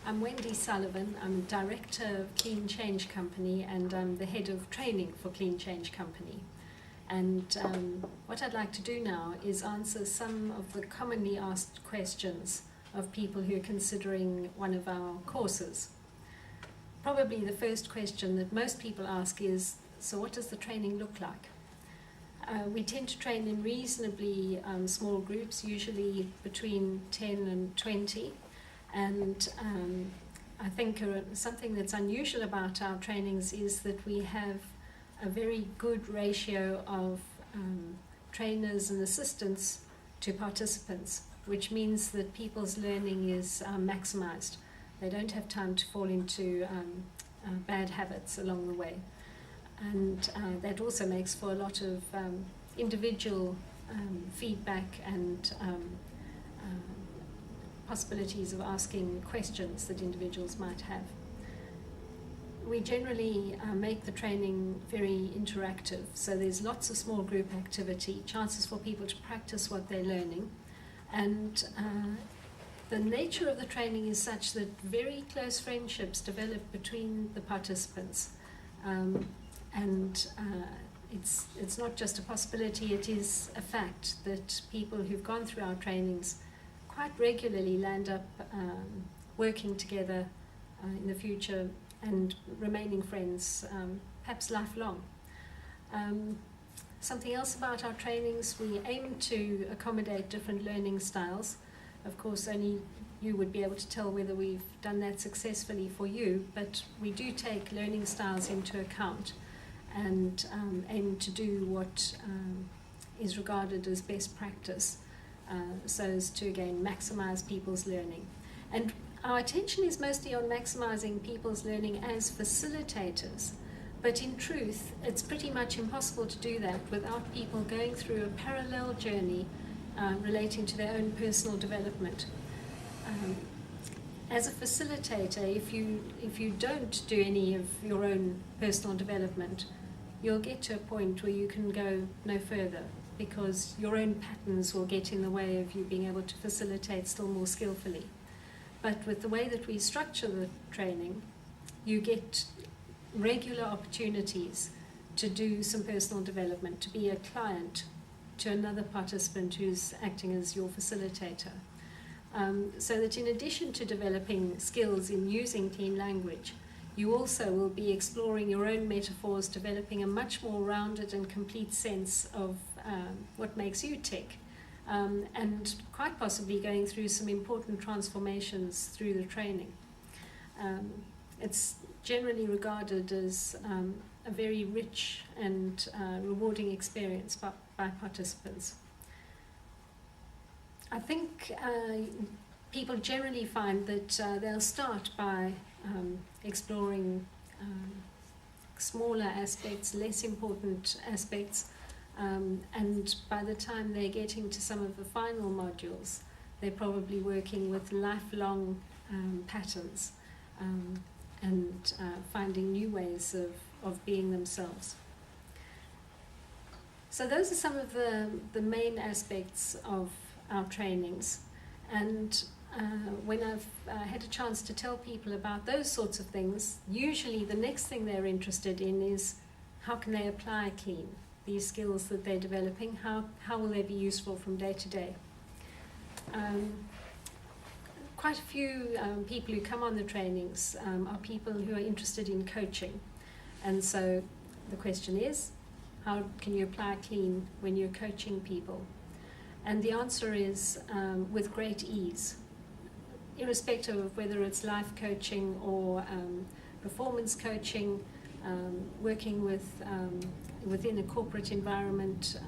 I'm Wendy Sullivan. I'm Director of Clean Change Company, and I'm the Head of Training for Clean Change Company. And what I'd like to do now is answer some of the commonly asked questions of people who are considering one of our courses. Probably the first question that most people ask is, so what does the training look like? We tend to train in reasonably small groups, usually between 10 and 20. And I think something that's unusual about our trainings is that we have a very good ratio of trainers and assistants to participants, which means that people's learning is maximized. They don't have time to fall into bad habits along the way. And that also makes for a lot of individual feedback and possibilities of asking questions that individuals might have. We generally make the training very interactive, so there's lots of small group activity, chances for people to practice what they're learning, and the nature of the training is such that very close friendships develop between the participants, and it's not just a possibility, it is a fact that people who've gone through our trainings quite regularly land up working together in the future and remaining friends, perhaps lifelong. Something else about our trainings, we aim to accommodate different learning styles. Of course, only you would be able to tell whether we've done that successfully for you, but we do take learning styles into account and aim to do what is regarded as best practice, so as to again maximize people's learning. And our attention is mostly on maximizing people's learning as facilitators, but in truth it's pretty much impossible to do that without people going through a parallel journey relating to their own personal development. As a facilitator, if you don't do any of your own personal development, you'll get to a point where you can go no further, because your own patterns will get in the way of you being able to facilitate still more skillfully. But with the way that we structure the training, you get regular opportunities to do some personal development, to be a client to another participant who's acting as your facilitator. So that in addition to developing skills in using clean language, you also will be exploring your own metaphors, developing a much more rounded and complete sense of what makes you tick, and quite possibly going through some important transformations through the training. It's generally regarded as a very rich and rewarding experience by participants. I think people generally find that they'll start by exploring smaller aspects, less important aspects, and by the time they're getting to some of the final modules, they're probably working with lifelong patterns and finding new ways of being themselves. So those are some of the main aspects of our trainings, and when I've had a chance to tell people about those sorts of things, usually the next thing they're interested in is how can they apply clean, these skills that they're developing, how will they be useful from day to day. Quite a few people who come on the trainings are people who are interested in coaching, and so the question is, how can you apply clean when you're coaching people? And the answer is with great ease, irrespective of whether it's life coaching or performance coaching, working with within a corporate environment,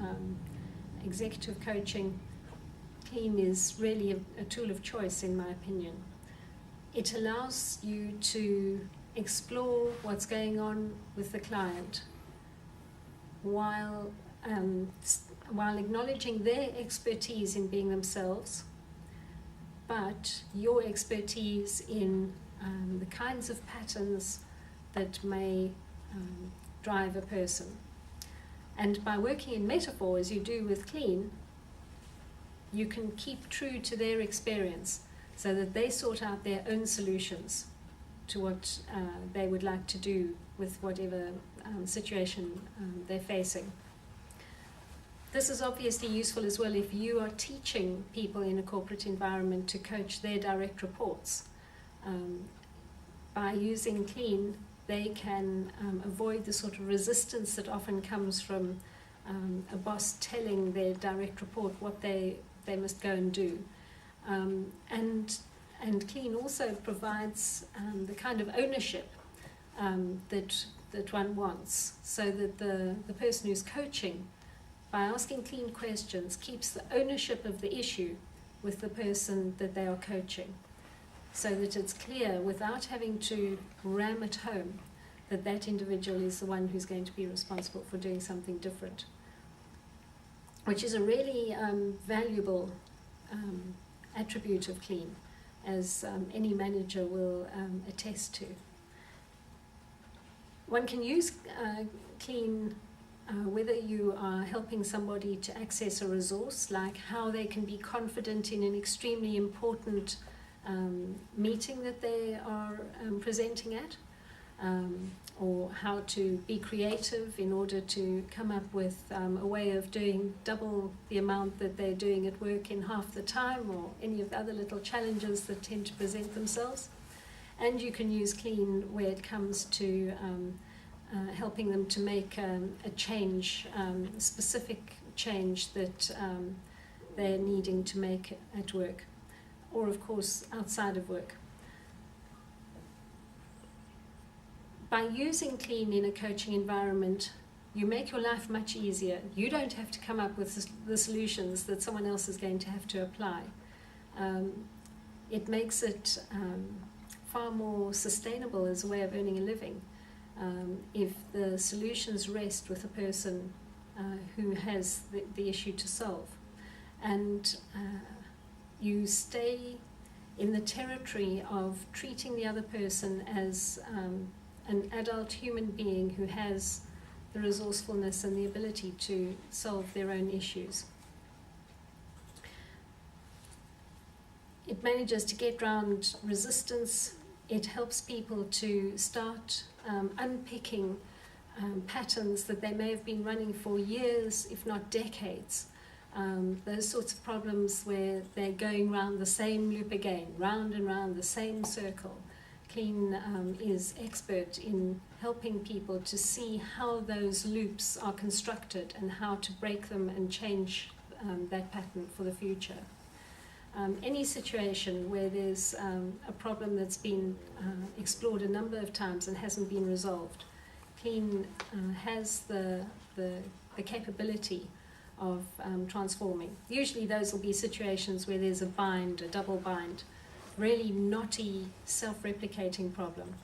executive coaching. Clean is really a tool of choice, in my opinion. It allows you to explore what's going on with the client while acknowledging their expertise in being themselves, but your expertise in the kinds of patterns that may drive a person. And by working in metaphor, as you do with clean, you can keep true to their experience. so that they sort out their own solutions to what they would like to do with whatever situation they're facing. This is obviously useful as well if you are teaching people in a corporate environment to coach their direct reports. By using Clean, they can avoid the sort of resistance that often comes from a boss telling their direct report what they must go and do. And Clean also provides the kind of ownership that one wants, so that the person who's coaching, by asking Clean questions, keeps the ownership of the issue with the person that they are coaching, so that it's clear, without having to ram it home, that that individual is the one who's going to be responsible for doing something different, which is a really valuable attribute of Clean, as any manager will attest to. One can use Clean whether you are helping somebody to access a resource, like how they can be confident in an extremely important meeting that they are presenting at, or how to be creative in order to come up with a way of doing double the amount that they're doing at work in half the time, or any of the other little challenges that tend to present themselves. And you can use Clean where it comes to helping them to make a change, specific change that they're needing to make at work, or of course outside of work. By using Clean in a coaching environment, you make your life much easier. You don't have to come up with the solutions that someone else is going to have to apply. It makes it far more sustainable as a way of earning a living. If the solutions rest with a person who has the issue to solve, and you stay in the territory of treating the other person as an adult human being who has the resourcefulness and the ability to solve their own issues. It manages to get round resistance. It helps people to start unpicking patterns that they may have been running for years, if not decades. Those sorts of problems where they're going round the same loop again, round and round the same circle. Clean is expert in helping people to see how those loops are constructed and how to break them and change that pattern for the future. Any situation where there's a problem that's been explored a number of times and hasn't been resolved, Clean has the capability of transforming. Usually those will be situations where there's a double bind, really knotty, self-replicating problem.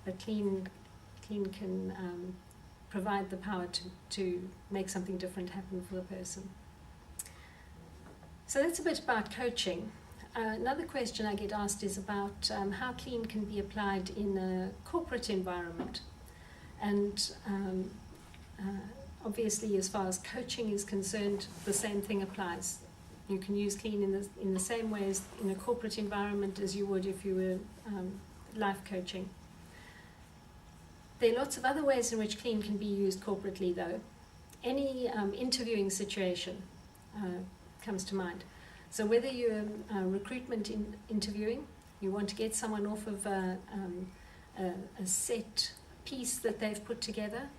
But Clean can provide the power to make something different happen for the person. So that's a bit about coaching. Another question I get asked is about how Clean can be applied in a corporate environment. And obviously, as far as coaching is concerned, the same thing applies. You can use Clean in the same way as in a corporate environment as you would if you were life coaching. There are lots of other ways in which Clean can be used corporately, though. Any interviewing situation comes to mind. So whether you're recruitment interviewing, you want to get someone off of a set piece that they've put together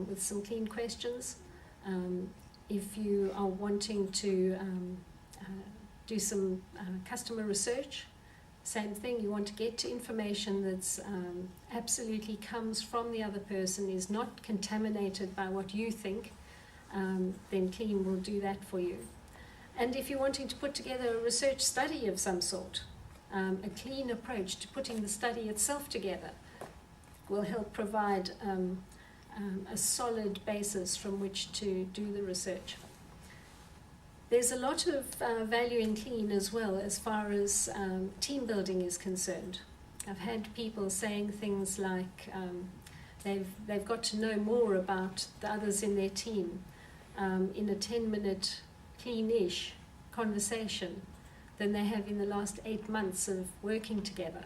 with some Clean questions. If you are wanting to do some customer research, same thing, you want to get to information that's absolutely comes from the other person, is not contaminated by what you think, then Clean will do that for you. And if you're wanting to put together a research study of some sort, a Clean approach to putting the study itself together will help provide a solid basis from which to do the research. There's a lot of value in Clean as well as far as team building is concerned. I've had people saying things like they've got to know more about the others in their team in a 10-minute Clean-ish conversation than they have in the last 8 months of working together.